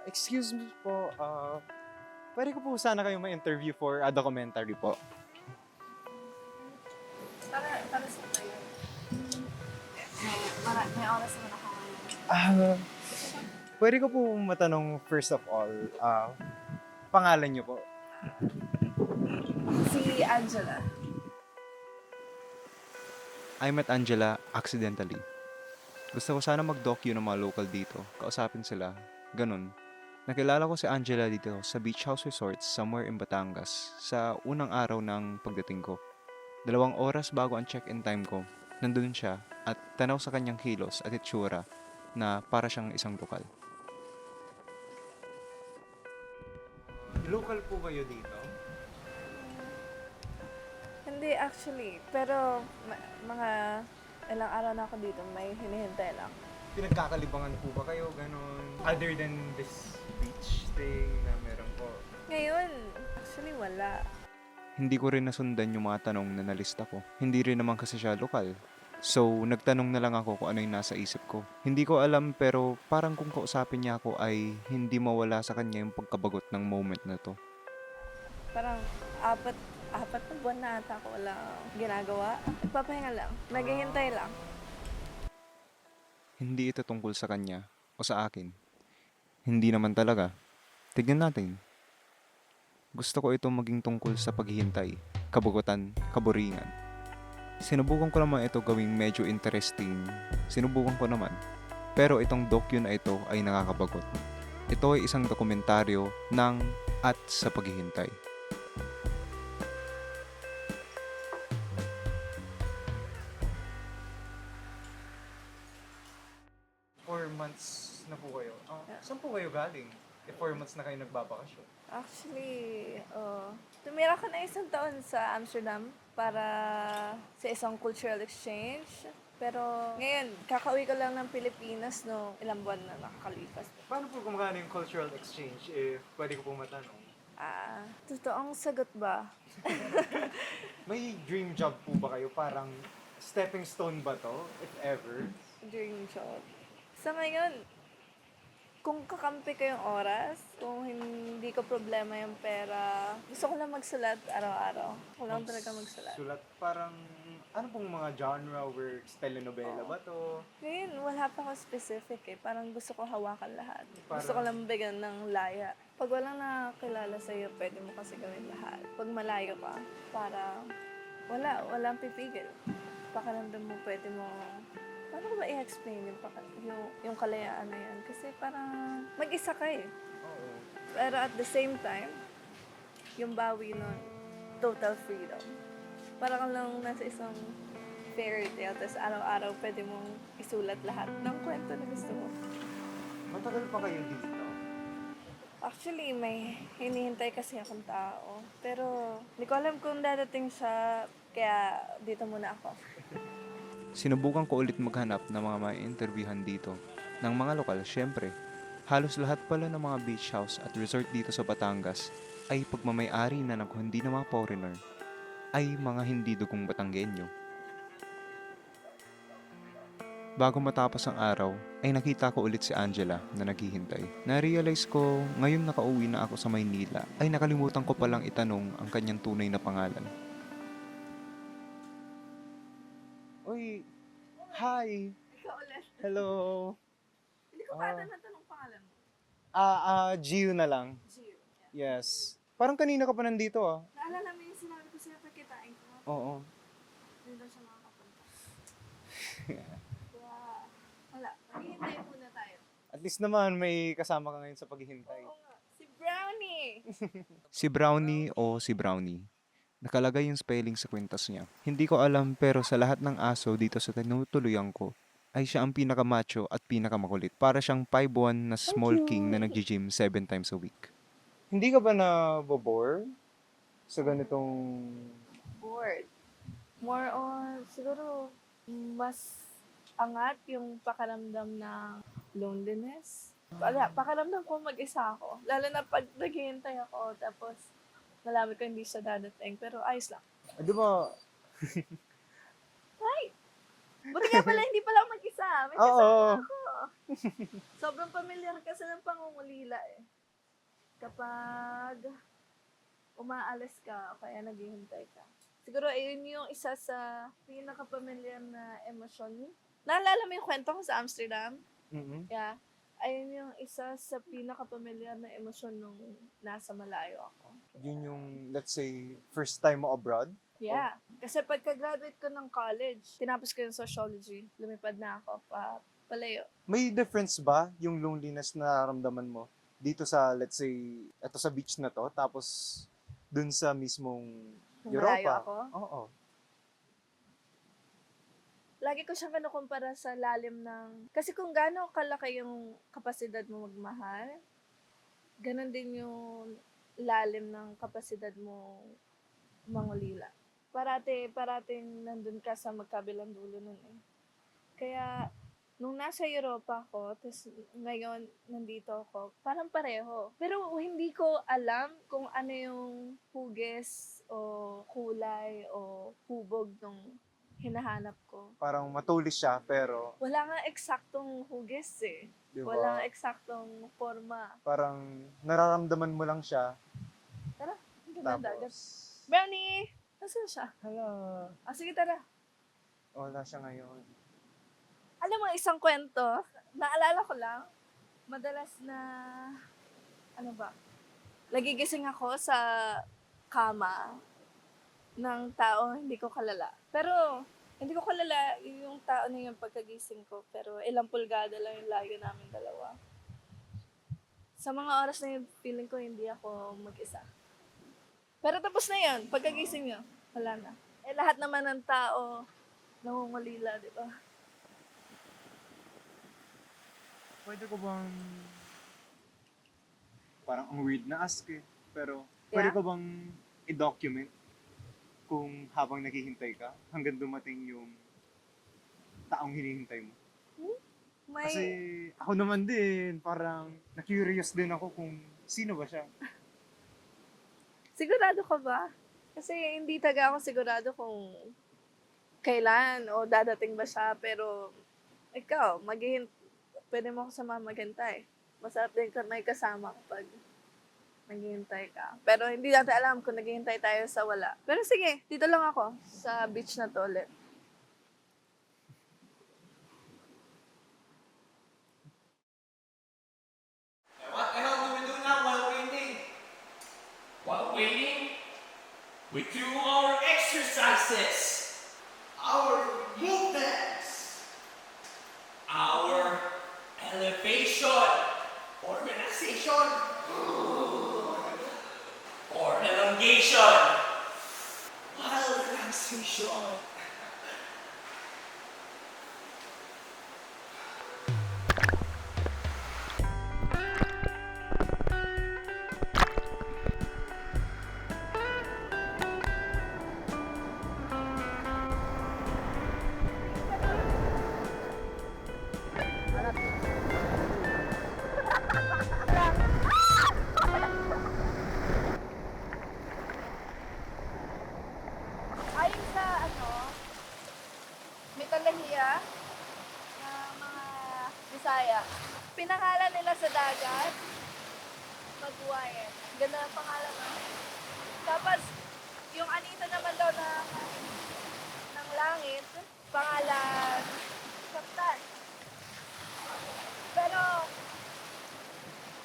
Excuse me po, pwede ko po sana kayo ma-interview for a documentary po. Para sa tayo. May oras naman ako ngayon. Ah, pwede ko po matanong first of all, pangalan niyo po? Si Angela. I met Angela accidentally. Gusto ko sana mag-docu ng mga local dito, kausapin sila, ganun. Nakilala ko si Angela dito sa Beach House Resort somewhere in Batangas sa unang araw ng pagdating ko. 2 oras bago ang check-in time ko, nandun siya at tanaw sa kanyang kilos at itsura na para siyang isang lokal. Local po kayo dito? Hindi actually, pero mga ilang araw na ako dito, may hinihintay lang. Pinagkakalibangan po ba kayo, ganun? Other than this beach thing na meron po? Ngayon, actually wala. Hindi ko rin nasundan yung mga tanong na nalista ko. Hindi rin naman kasi siya lokal. So, nagtanong na lang ako kung ano yung nasa isip ko. Hindi ko alam pero parang kung kausapin niya ako ay hindi mawala sa kanya yung pagkabagot ng moment na to. Parang apat na buwan na ata ako wala ginagawa. Nagpapahinga lang. Naghihintay lang. Hindi ito tungkol sa kanya o sa akin. Hindi naman talaga. Tignan natin. Gusto ko itong maging tungkol sa paghihintay, kabugutan, kaboringan. Sinubukan ko naman ito gawing medyo interesting. Sinubukan ko naman. Pero itong docu na ito ay nakakabagot. Ito ay isang dokumentaryo ng at sa paghihintay. Four months na po kayo. Saan po kayo galing? 4 months na kayo nagbabakasyon. Actually, tumira ko na 1 taon sa Amsterdam para sa isang cultural exchange. Pero ngayon, kakauwi ko lang ng Pilipinas no ilang buwan na nakakalipas. Paano po gumagana yung cultural exchange if pwede ko po matanong? Totoong sagot ba? May dream job po ba kayo? Parang stepping stone ba to, if ever? Dream job. Sa ngayon, kung kakampi ko yung oras, kung hindi ko problema yung pera, gusto ko lang magsulat araw-araw. Gusto ko lang talaga magsulat. Sulat parang, ano pong mga genre works? Telenovela ba to? Ngayon, wala pa ako specific eh. Parang gusto ko hawakan lahat. Gusto ko Parang- lang bigyan ng laya. Pag walang nakakilala sa'yo, pwede mo kasi gawin lahat. Pag malayo ka, para walang pipigil. Pakiramdam mo, pwede mo, paano ko ba i-explain yung kalayaan na yan? Kasi parang mag-isa ka eh. Oo. Pero at the same time, yung bawi nun, total freedom. Parang kang lang nasa isang fairy tale, tapos araw-araw pwede mong isulat lahat ng kwento na gusto mo. Matagal pa kayo dito? Actually, may hinihintay kasi akong tao. Pero hindi ko alam kung dadating siya, kaya dito muna ako. Sinubukan ko ulit maghanap ng mga ma-interviewhan dito. Ng mga lokal, syempre. Halos lahat pala ng mga beach house at resort dito sa Batangas ay pagmamay-ari na ng hindi na mga foreigner ay mga hindi dugong Batanggenyo. Bago matapos ang araw, ay nakita ko ulit si Angela na naghihintay. Na-realize ko, ngayong nakauwi na ako sa Maynila, ay nakalimutan ko palang itanong ang kanyang tunay na pangalan. Uy, hi! Ikaw ulit. Hello! Hindi ko pa natanong pangalan mo. Gio na lang. Gio. Yes. Parang kanina ka pa nandito ah. Naalala mo yung sinabi ko sa'yo pagkitain ko? Oo. Hindi daw siya makakapunta. Kaya, wala. Maghihintay muna tayo. At least naman may kasama ka ngayon sa paghihintay. Oo nga. Si Brownie! Si Brownie o si Brownie. Nakalagay yung spelling sa kwintas niya. Hindi ko alam pero sa lahat ng aso dito sa tinutuluyan ko, ay siya ang pinakamacho at pinakamakulit. Para siyang 5'1" na small king na nag-gym 7 times a week. Hindi ka ba na-bore sa ganitong... Bored. More on, siguro, mas angat yung pakaramdam ng loneliness. Wala, pakaramdam ko mag-isa ako. Lalo na pag naghihintay ako, tapos nalaman ko hindi siya dadating. Pero ayos lang. Di ba? Buti nga pala, hindi pala ako mag-isa. May Oo. kasama ako. Sobrang familiar kasi ng pangungulila eh. Kapag umaalis ka o kaya naghihintay ka. Siguro ayun yung isa sa pinaka-familiar na emosyon. Naalala mo yung kwento ko sa Amsterdam? Mm-mm. Yeah. Ayun yung isa sa pinaka-familiar na emosyon nung nasa malayo ako. Yun yung, let's say, first time mo abroad? Yeah. Kasi pagka-graduate ko ng college, tinapos ko yung sociology, lumipad na ako palayo. May difference ba yung loneliness na nararamdaman mo dito sa, let's say, eto sa beach na to, tapos dun sa mismong Kung malayo Europa? ako. Oo. Lagi ko siyang kinukumpara sa lalim ng... Kasi kung gaano kalaki yung kapasidad mo magmahal, ganun din yung lalim ng kapasidad mo mangulila. Parating nandun ka sa magkabilang dulo nun eh. Kaya, nung nasa Europa ako, tapos ngayon nandito ako, parang pareho. Pero hindi ko alam kung ano yung hugis o kulay o hubog nung hinahanap ko. Parang matulis siya, pero, Wala nga eksaktong hugis eh. di ba? Wala nga eksaktong forma. Parang nararamdaman mo lang siya, Tara, hindi na dagat. tapos, Brownie! Nasaan siya? hala, Sige, tara. wala siya ngayon. Alam mo, isang kwento, naalala ko lang, madalas na, ano ba, nagigising ako sa kama ng tao hindi ko kalala. Pero, hindi ko kalala yung tao na yung pagkagising ko, pero ilang pulgada lang yung layo namin dalawa. Sa mga oras na yun, feeling ko hindi ako mag-isa. Pero tapos na yun, pagkagising nyo, wala na. Eh, lahat naman ng tao, nangungulila, di ba? Pwede ko bang, parang ang weird na ask eh, pero pwede Yeah? ko bang i-document kung habang naghihintay ka hanggang dumating yung taong hinihintay mo? May, Kasi ako naman din, parang na-curious din ako kung sino ba siya. sigurado ka ba? Kasi hindi taga ako sigurado kung kailan o dadating ba siya, pero ikaw, pwede mo ako sama maghintay. Masarap din ka may kasama kapag naghihintay ka. Pero hindi natin alam kung naghihintay tayo sa wala. Pero sige, dito lang ako sa beach na to ulit. What the hell do we do now while waiting? While waiting, we do our exercises, our movements, our elevation, organization, or elongation, while relaxation. Ayon sa mitolohiya na mga Bisaya, pinangalan nila sa dagat, Magwayan. Ganda ang pangalan na. Tapos, yung anito naman daw ng langit, pangalan, Kaptan. Pero,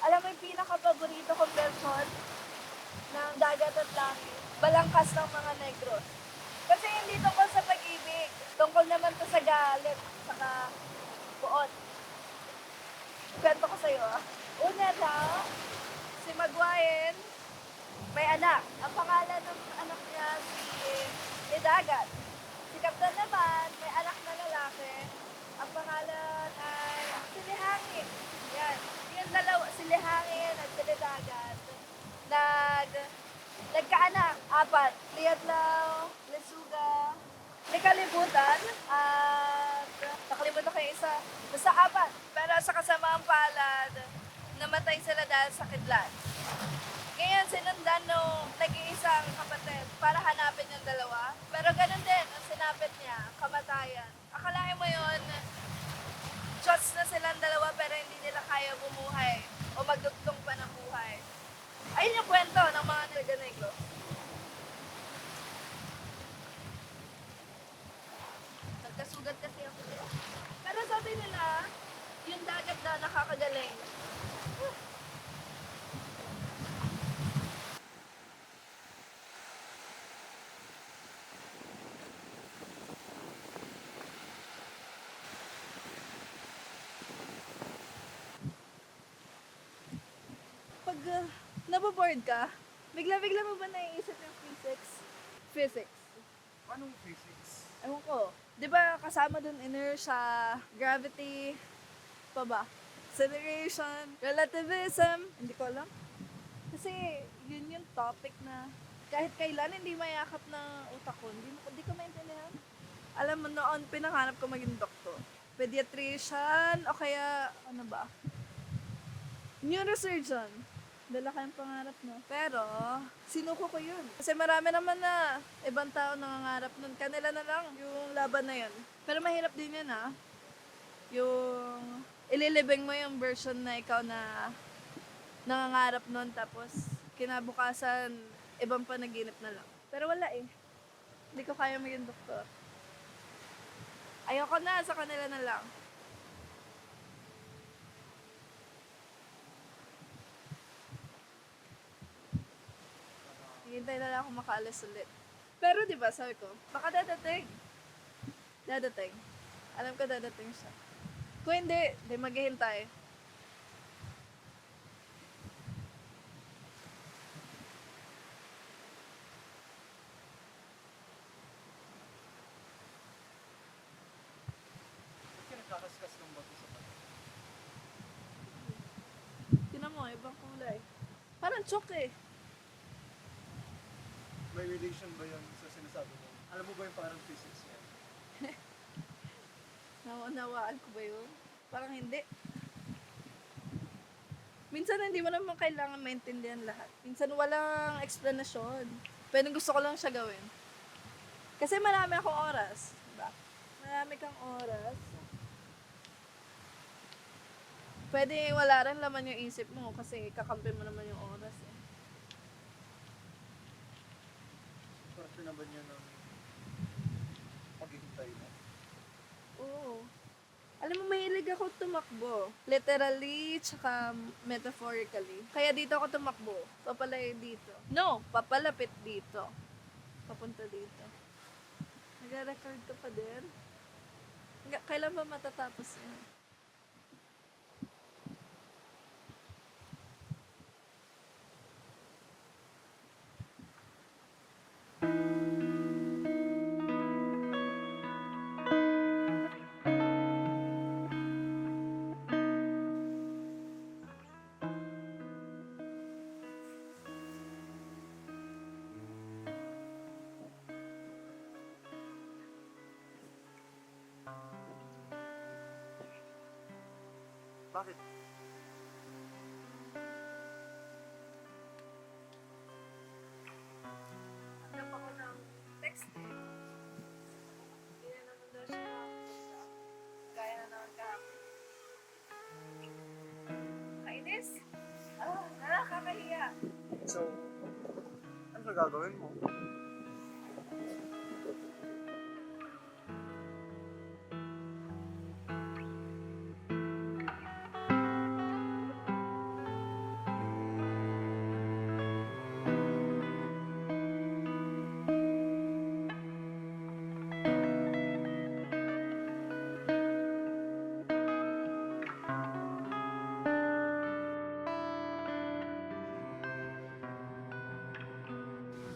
alam mo yung pinaka-paborito kong version ng dagat at langit, balangkas ng mga Negros. Kasi hindi tungkol sa pag-ibig. Tungkol naman to sa galit, saka buot. Kwento ko sa'yo Una daw, si Magwayen, may anak. Ang pangalan ng anak niya si Dagat. Si Kaptan naman, may anak na lalaki. Ang pangalan ay si Lihangin. Yan. Yung dalawa, si Lihangin at si Dagat. Nagkaanak, 4. Liadlaw, Lesuga, Likalibutan, at nakalimutan ko yung isa. Basta 4. Pero sa kasamaang palad, namatay sila dahil sa kidlat. Ngayon, sinundan nung nag-iisang kapatid para hanapin yung dalawa. Pero ganun din, ang sinapit niya, kamatayan. Akalain mo yun, shots na silang dalawa pero napakagaling. Pag naboboard ka, bigla-bigla mo ba naiisip yung physics? Physics. Anong physics? Ewan ko. Di ba kasama dun inertia, gravity, pa ba? Acceleration, relativism, hindi ko alam. Kasi yun yung topic na kahit kailan hindi mayakap ng utak ko, hindi ko maintindihan. Alam mo noon, pinangarap ko maging doktor. Pediatrician, o kaya, ano ba? Neurosurgeon. Dala kayong pangarap no. Pero, sinuko ko yun. Kasi marami naman na ibang tao nangangarap nun. Kanila na lang yung laban na yun. Pero mahirap din yun ha. Yung ililibing mo yung version na ikaw na nangangarap nun. Tapos, kinabukasan, ibang panaginip na lang. Pero wala eh. Hindi ko kaya maging doktor. Ayoko na, sa kanila na lang. Hintay na lang ako makaalis ulit. Pero di ba sabi ko, baka dadating. Dadating. Alam ko dadating siya. Kung hindi, di maghihintay. Ba't ka nagkakaskas ng bato sa bato? Tinan mo, ibang kulay. Parang chok eh. May relation ba yun sa sinasabi mo? Alam mo ba yung parang physics niya? Naunawaan ko ba yun? Parang hindi. Minsan hindi mo naman kailangan maintindihan lahat. Minsan walang explanation. Pero gusto ko lang siya gawin. Kasi marami akong oras. Diba? Marami kang oras. Pwede wala rin laman yung isip mo kasi kakampi mo naman yung oras eh. Parte na ba niya ng paghihintay mo? Oo. Alam mo, mahilig ako tumakbo. Literally, tsaka metaphorically. Kaya dito ako tumakbo. Papalay dito. No, papalapit dito. Papunta dito. Nag-record ka pa din? Kailan ba matatapos yan? Bakit? Hanap ako ng text eh. Hindi na naman daw siya makapunta. Gaya na naman kahapon. Kainis? Nakakahiya. So, ano na gagawin mo?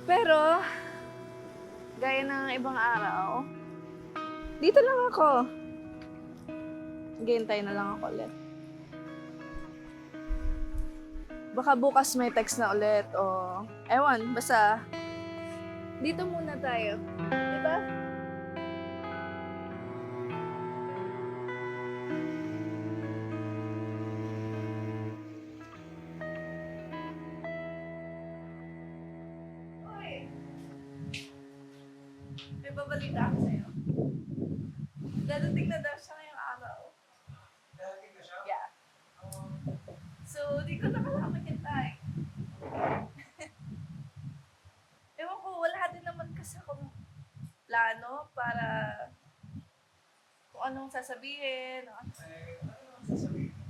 Pero, gaya ng ibang araw, dito lang ako. Gihintay na lang ako ulit. Baka bukas may text na ulit o ewan, basta dito muna tayo. Diba? Uy! May babalita ako sa'yo. Dadating na daw siya ngayong araw. Darating na siya? Yeah. So, di ko na kailangan hintay. Ewan ko, wala din naman kasi akong plano para kung anong sasabihin. Eh, ano ang sasabihin mo?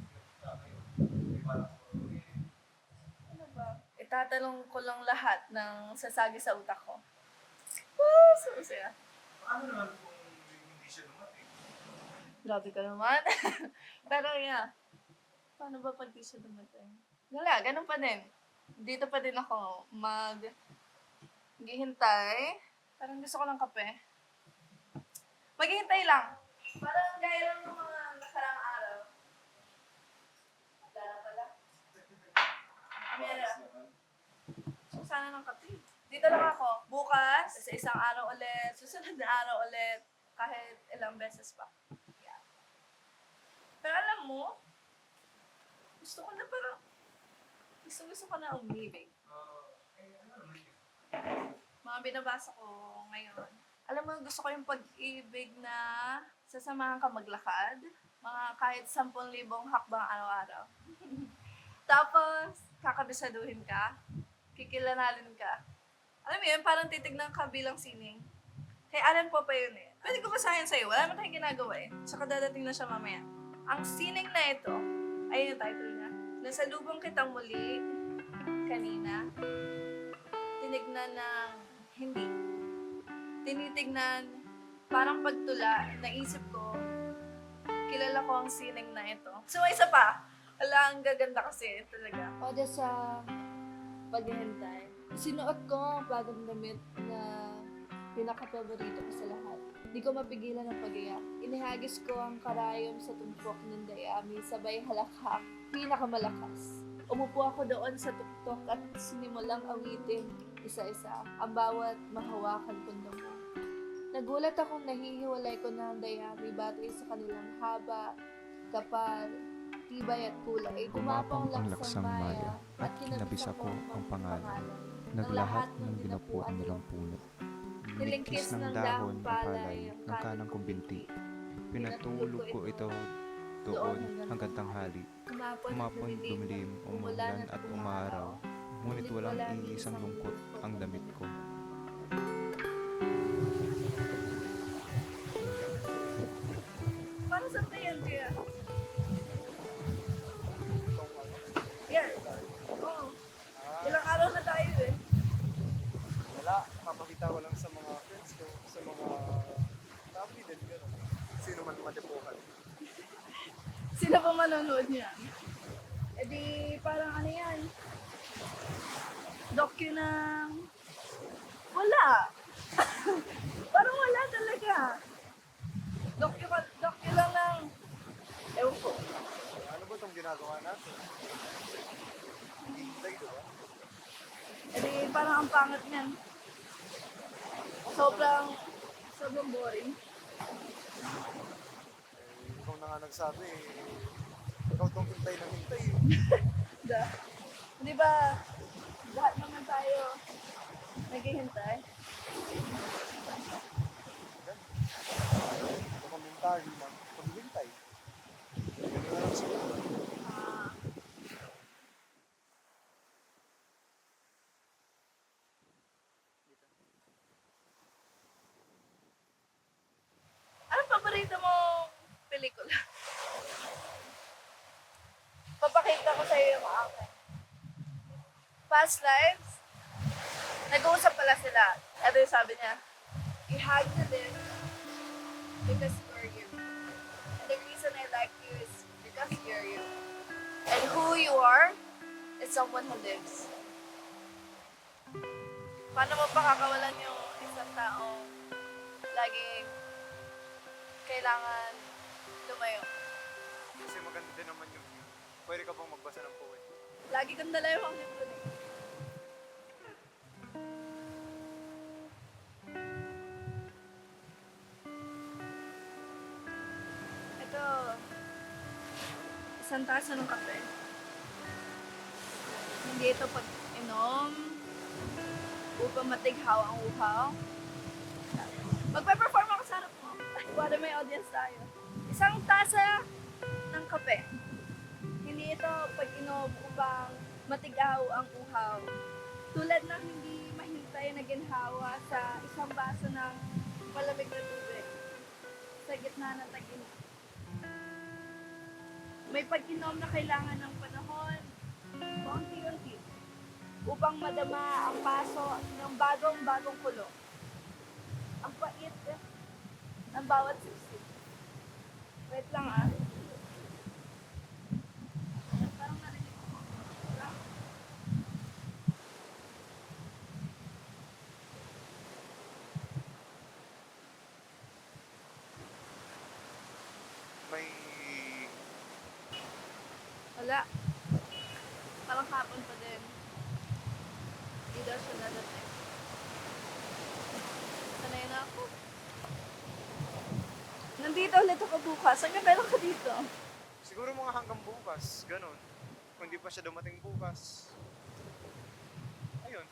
Itatanong ko lang lahat ng sasagi sa utak ko. Woo! So, saya. Paano naman kung hindi siya dumating? Grabe ka naman. Pero yeah, paano ba pag di siya dumating? Wala, ganun pa din. Dito pa din ako maghihintay. Parang gusto ko ng kape. Maghihintay lang. Parang gaya lang ng mga nakarang araw. Wala pala. Meron. So, sana ng kape. Dito lang ako. Bukas, sa isang araw ulit, susunod na araw ulit, kahit ilang beses pa. Yeah. Pero alam mo, gusto ko na parang, gusto ko na umibig. Mga binabasa ko ngayon. Alam mo, gusto ko yung pag-ibig na sasamahan ka maglakad. Mga kahit 10,000 hakbang araw-araw. Tapos, kakabisaduhin ka. Kikilanalin ka. Alam mo yun, parang titignan ka bilang sining. Kay Alan po pa yun eh. Pwede ko basahin sa'yo. Wala naman tayong ginagawa eh. Tsaka dadating na siya mamaya. Ang sining na ito, ayun yung title niya. Nasalubong kitang muli kanina. Tinignan ng hindi. Tinitignan, parang pagtula, naisip ko, kilala ko ang sining na ito. So, isa pa. Wala, ang gaganda kasi talaga. Pada sa paghihintay, sinuot ko ang bagong damit na pinaka-paborito ko sa lahat. Di ko mapigilan ang pag-iyak. Inihagis ko ang karayom sa tumpok ng dayami, sabay halakhak, pinakamalakas. Umupo ako doon sa tuktok at sinimulang awitin isa-isa ang bawat mahawakan kong damo. Nagulat akong nahihiwalay ko na ang dayami batay sa kanilang haba, kapal, tibay at kulay. Gumapang ang laksang maya at kinabis ako ang pangalan. Naglahat ng binapuan nilang puno. Nilingkis ng dahon ng palay ang kanang kong binti. Pinatulog ko ito doon hanggang tanghali. Umapon, dumilim, umulan at umaraw. Ngunit walang iisang lungkot ang damit ko. Parang saan ba yan, Kuya? Yan. Oo. Ilang araw na tayo eh. Wala, papakita ko lang sa mga friends ko, sa mga tabi din, gano'n. Sino man matipukan. Sila pa manonood niyan? E di, parang ano yan? Docu ng... Wala! Parang wala talaga. Docu lang ng... Ewan ko. Ano ba itong ginagawa natin? Hintay, diba? E di, parang ang pangit niyan. Sobrang boring. Ikaw na nga nagsabi, ikaw tong hintay ng hintay. Di ba, lahat naman tayo naghihintay. Dokumentary ng paghihintay. Ganun na lang siguro. Ah. Anong paborito mong pelikula? Papakita ko sa iyo yung akin. Past lives, nag-uusap pala sila. Ito yung sabi niya, you have to live because you're you. And the reason I like you is because you're you. And who you are is someone who lives. Paano mo pakakawalan yung isang taong laging kailangan lumayo? Kasi maganda din naman yung view. Pwede ka bang magbasa ng poem? Lagi kang dalayo ang libro eh. Ito, isang tasa ng kape. Hindi ito pag-inom upang matighaw ang uhaw. Magpe-perform ako sa harap mo. Para may audience tayo. Isang tasa ng kape. Hindi ito pag-inom upang matigaw ang uhaw. Tulad ng hindi mahintay na ginhawa sa isang baso ng malamig na tubig sa gitna ng tag-init. May pag-inom na kailangan ng panahon, paunti-unti. upang madama ang paso ng bagong-bagong kulo. Ang pait ng bawat sipsip. Wait lang ah. Parang narinig ko. May... Wala. Parang hapon pa din. Hindi daw siya dadating. Sanay na ako. Nandito ulit ako bukas. Hanggang kailan ka dito? Siguro mga hanggang bukas, ganun. Kung di pa siya dumating bukas. Ayun.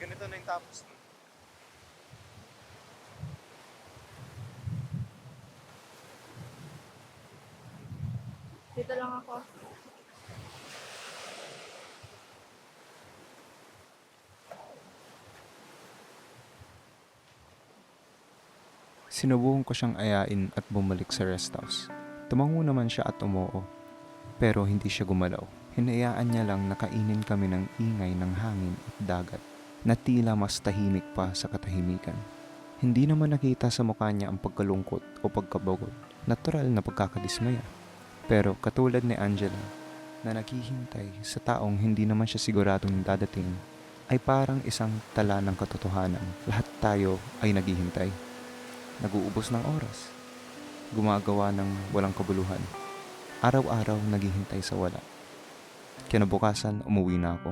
Ganito na yung tapos nun. Dito lang ako. Sinubukan ko siyang ayain at bumalik sa rest house. Tumango naman siya at umoo. Pero hindi siya gumalaw. Hinayaan niya lang na kainin kami ng ingay ng hangin at dagat na tila mas tahimik pa sa katahimikan. Hindi naman nakita sa mukha niya ang pagkalungkot o pagkabagod. Natural na pagkakadismaya. Pero katulad ni Angela na naghihintay sa taong hindi naman siya siguradong dadating ay parang isang tala ng katotohanan. Lahat tayo ay naghihintay. Naguubos ng oras. Gumagawa ng walang kabuluhan. Araw-araw naghihintay sa wala. Kinabukasan, umuwi na ako.